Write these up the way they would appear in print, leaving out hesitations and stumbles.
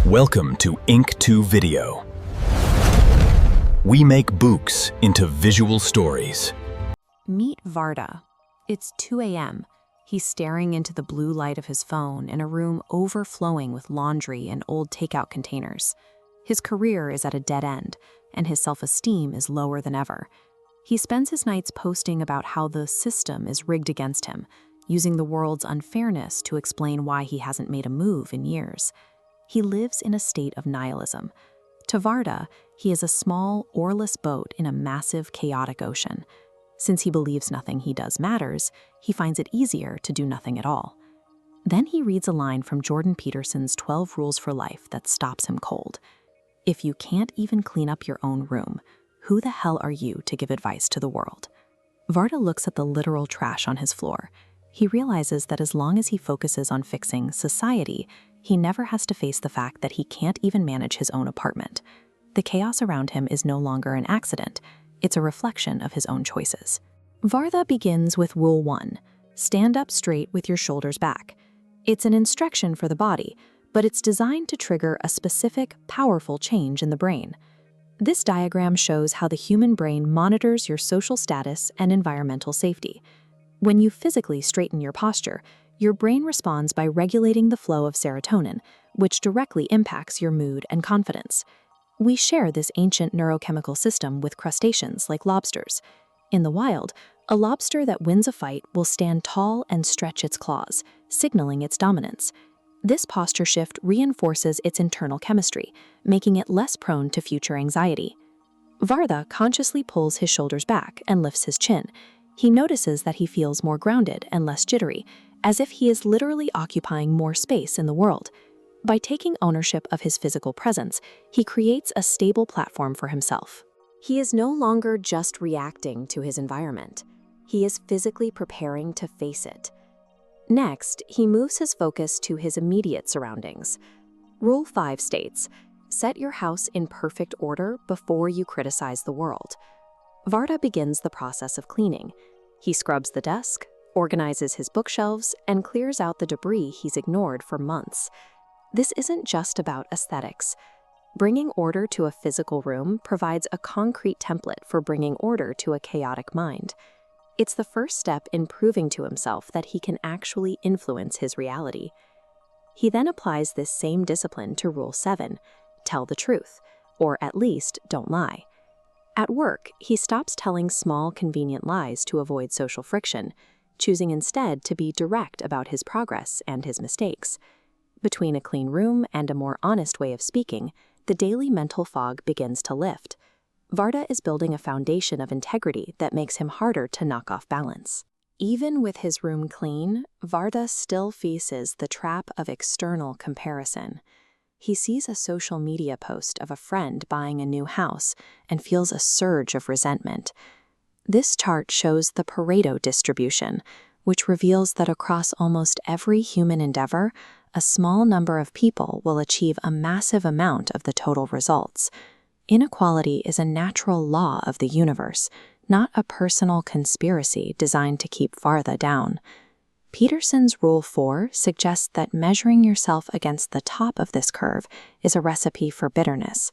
Welcome to Ink 2 Video. We make books into visual stories. Meet Varda. It's 2 a.m. He's staring into the blue light of his phone in a room overflowing with laundry and old takeout containers. His career is at a dead end, and his self-esteem is lower than ever. He spends his nights posting about how the system is rigged against him, using the world's unfairness to explain why he hasn't made a move in years. He lives in a state of nihilism. To Varda, he is a small, oarless boat in a massive, chaotic ocean. Since he believes nothing he does matters, he finds it easier to do nothing at all. Then he reads a line from Jordan Peterson's 12 Rules for Life that stops him cold. If you can't even clean up your own room, who the hell are you to give advice to the world? Varda looks at the literal trash on his floor. He realizes that as long as he focuses on fixing society, he never has to face the fact that he can't even manage his own apartment. The chaos around him is no longer an accident. It's a reflection of his own choices. Varda begins with Rule 1, stand up straight with your shoulders back. It's an instruction for the body, but it's designed to trigger a specific, powerful change in the brain. This diagram shows how the human brain monitors your social status and environmental safety. When you physically straighten your posture, your brain responds by regulating the flow of serotonin, which directly impacts your mood and confidence. We share this ancient neurochemical system with crustaceans like lobsters. In the wild, a lobster that wins a fight will stand tall and stretch its claws, signaling its dominance. This posture shift reinforces its internal chemistry, making it less prone to future anxiety. Varda consciously pulls his shoulders back and lifts his chin. He notices that he feels more grounded and less jittery, as if he is literally occupying more space in the world. By taking ownership of his physical presence, he creates a stable platform for himself. He is no longer just reacting to his environment. He is physically preparing to face it. Next, he moves his focus to his immediate surroundings. Rule 5 states, set your house in perfect order before you criticize the world. Varda begins the process of cleaning. He scrubs the desk, organizes his bookshelves, and clears out the debris he's ignored for months. This isn't just about aesthetics. Bringing order to a physical room provides a concrete template for bringing order to a chaotic mind. It's the first step in proving to himself that he can actually influence his reality. He then applies this same discipline to Rule 7, tell the truth, or at least don't lie. At work, he stops telling small, convenient lies to avoid social friction, choosing instead to be direct about his progress and his mistakes. Between a clean room and a more honest way of speaking, the daily mental fog begins to lift. Varda is building a foundation of integrity that makes him harder to knock off balance. Even with his room clean, Varda still faces the trap of external comparison. He sees a social media post of a friend buying a new house and feels a surge of resentment. This chart shows the Pareto distribution, which reveals that across almost every human endeavor, a small number of people will achieve a massive amount of the total results. Inequality is a natural law of the universe, not a personal conspiracy designed to keep Varda down. Peterson's Rule 4 suggests that measuring yourself against the top of this curve is a recipe for bitterness.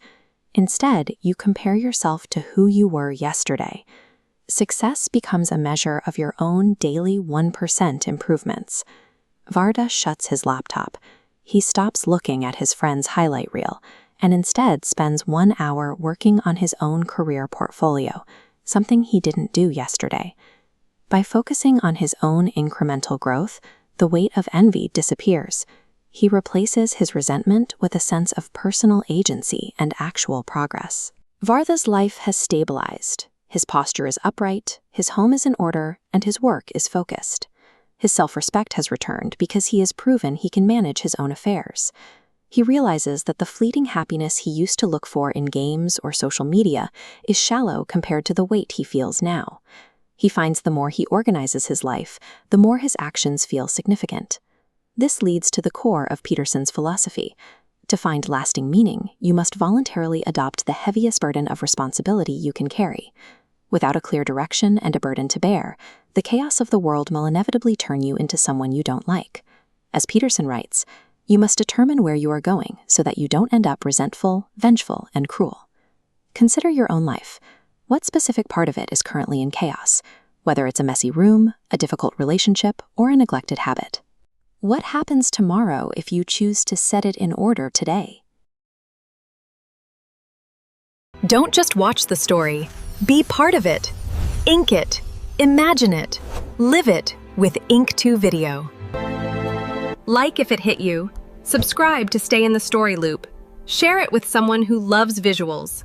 Instead, you compare yourself to who you were yesterday. Success becomes a measure of your own daily 1% improvements. Varda shuts his laptop. He stops looking at his friend's highlight reel and instead spends 1 hour working on his own career portfolio, something he didn't do yesterday. By focusing on his own incremental growth, the weight of envy disappears. He replaces his resentment with a sense of personal agency and actual progress. Varda's life has stabilized. His posture is upright, his home is in order, and his work is focused. His self-respect has returned because he has proven he can manage his own affairs. He realizes that the fleeting happiness he used to look for in games or social media is shallow compared to the weight he feels now. He finds the more he organizes his life, the more his actions feel significant. This leads to the core of Peterson's philosophy. To find lasting meaning, you must voluntarily adopt the heaviest burden of responsibility you can carry. Without a clear direction and a burden to bear, the chaos of the world will inevitably turn you into someone you don't like. As Peterson writes, You must determine where you are going so that you don't end up resentful, vengeful, and cruel. Consider your own life. What specific part of it is currently in chaos, whether it's a messy room, a difficult relationship, or a neglected habit? What happens tomorrow if you choose to set it in order today? Don't just watch the story. Be part of it. Ink it. Imagine it. Live it with Ink2 Video. Like if it hit you. Subscribe to stay in the story loop. Share it with someone who loves visuals.